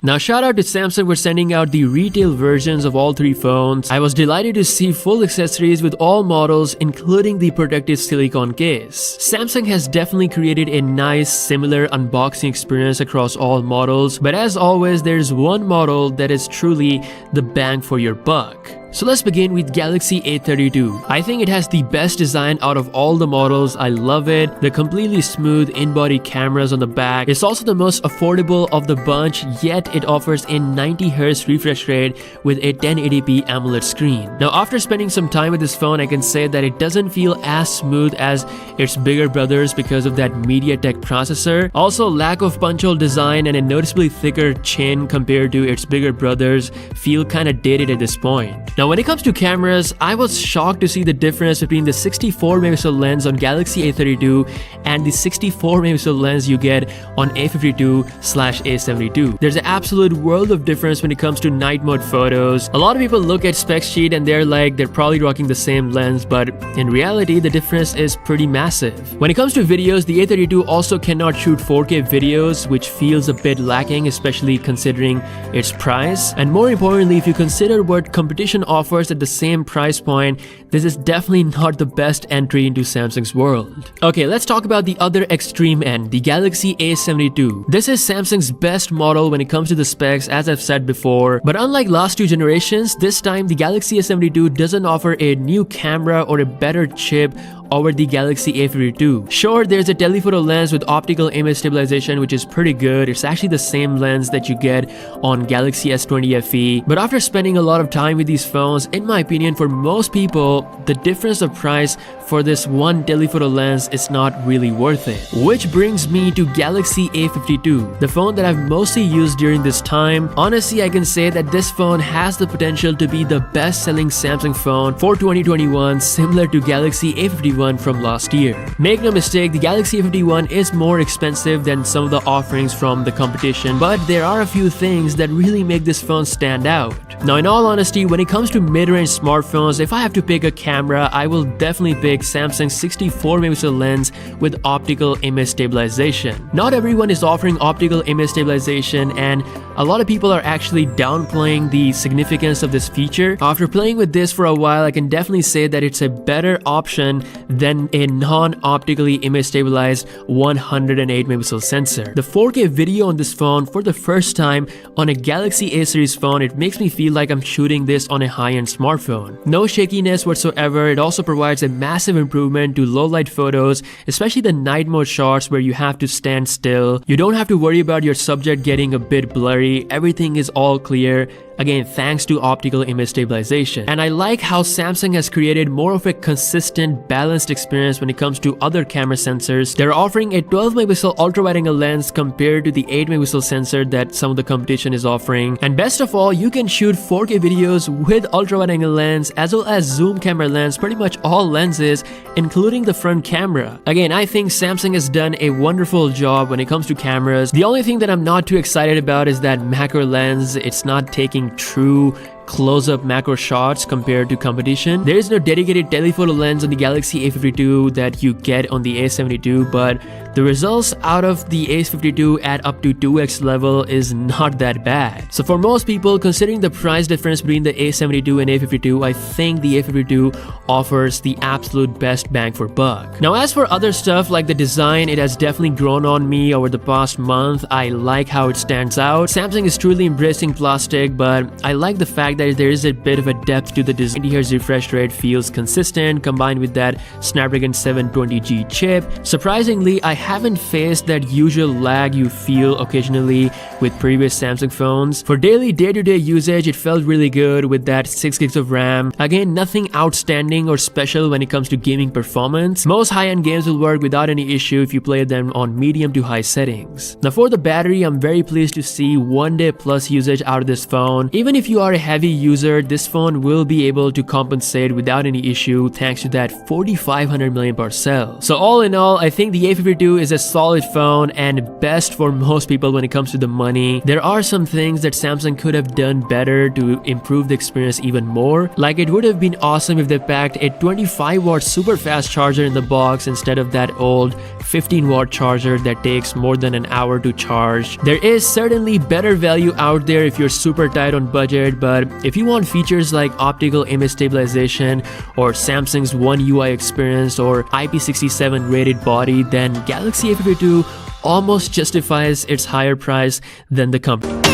Now shout out to Samsung for sending out the retail versions of all three phones. I was delighted to see full accessories with all models, including the protective silicone case. Samsung has definitely created a nice similar unboxing experience across all models, but as always there's one model that is truly the bang for your buck. So let's begin with Galaxy A32. I think it has the best design out of all the models. I love it. The completely smooth in-body cameras on the back. It's also the most affordable of the bunch, yet it offers a 90Hz refresh rate with a 1080p AMOLED screen. Now after spending some time with this phone, I can say that it doesn't feel as smooth as its bigger brothers because of that MediaTek processor. Also, lack of punch-hole design and a noticeably thicker chin compared to its bigger brothers feel kinda dated at this point. Now when it comes to cameras, I was shocked to see the difference between the 64MP lens on Galaxy A32 and the 64MP lens you get on A52/A72. There's an absolute world of difference when it comes to night mode photos. A lot of people look at spec sheet and they're like they're probably rocking the same lens, but in reality the difference is pretty massive. When it comes to videos, the A32 also cannot shoot 4K videos, which feels a bit lacking, especially considering its price. And more importantly, if you consider what competition offers at the same price point, this is definitely not the best entry into Samsung's world. Okay, let's talk about the other extreme end, the Galaxy A72. This is Samsung's best model when it comes to the specs, as I've said before, but unlike last two generations, this time the Galaxy A72 doesn't offer a new camera or a better chip over the Galaxy A52. Sure, there's a telephoto lens with optical image stabilization, which is pretty good. It's actually the same lens that you get on Galaxy S20 FE, but after spending a lot of time with these phones, in my opinion, for most people, the difference of price for this one telephoto lens is not really worth it. Which brings me to Galaxy A52, the phone that I've mostly used during this time. Honestly, I can say that this phone has the potential to be the best-selling Samsung phone for 2021, similar to Galaxy A51 from last year. Make no mistake, the Galaxy A51 is more expensive than some of the offerings from the competition, but there are a few things that really make this phone stand out. Now in all honesty, when it comes to mid-range smartphones, if I have to pick a camera, I will definitely pick Samsung's 64MP lens with optical image stabilization. Not everyone is offering optical image stabilization, and a lot of people are actually downplaying the significance of this feature. After playing with this for a while, I can definitely say that it's a better option than a non-optically image stabilized 108MP sensor. The 4K video on this phone for the first time on a Galaxy A series phone, it makes me feel like I'm shooting this on a high-end smartphone. No shakiness whatsoever. It also provides a massive improvement to low-light photos, especially the night mode shots where you have to stand still. You don't have to worry about your subject getting a bit blurry. Everything is all clear. Again, thanks to optical image stabilization. And I like how Samsung has created more of a consistent, balanced experience when it comes to other camera sensors. They're offering a 12MP ultra-wide-angle lens compared to the 8MP sensor that some of the competition is offering. And best of all, you can shoot 4K videos with ultra-wide-angle lens as well as zoom camera lens, pretty much all lenses, including the front camera. Again, I think Samsung has done a wonderful job when it comes to cameras. The only thing that I'm not too excited about is that macro lens. It's not taking true close-up macro shots compared to competition. There is no dedicated telephoto lens on the Galaxy A52 that you get on the A72, but the results out of the A52 at up to 2x level is not that bad. So for most people, considering the price difference between the A72 and A52, I think the A52 offers the absolute best bang for buck. Now as for other stuff like the design, it has definitely grown on me over the past month. I like how it stands out. Samsung is truly embracing plastic, but I like the fact that there is a bit of a depth to the design. 90Hz refresh rate feels consistent combined with that Snapdragon 720G chip. Surprisingly, I haven't faced that usual lag you feel occasionally with previous Samsung phones. For daily day-to-day usage, it felt really good with that 6GB of RAM. Again, nothing outstanding or special when it comes to gaming performance. Most high-end games will work without any issue if you play them on medium to high settings. Now for the battery, I'm very pleased to see 1 day plus usage out of this phone. Even if you are a heavy heavy user, this phone will be able to compensate without any issue thanks to that 4500 mAh cell. So all in all, I think the A52 is a solid phone and best for most people when it comes to the money. There are some things that Samsung could have done better to improve the experience even more. Like, it would have been awesome if they packed a 25-watt super fast charger in the box instead of that old 15-watt charger that takes more than an hour to charge. There is certainly better value out there if you're super tight on budget, but if you want features like optical image stabilization or Samsung's One UI experience or IP67 rated body, then Galaxy A52 almost justifies its higher price than the company.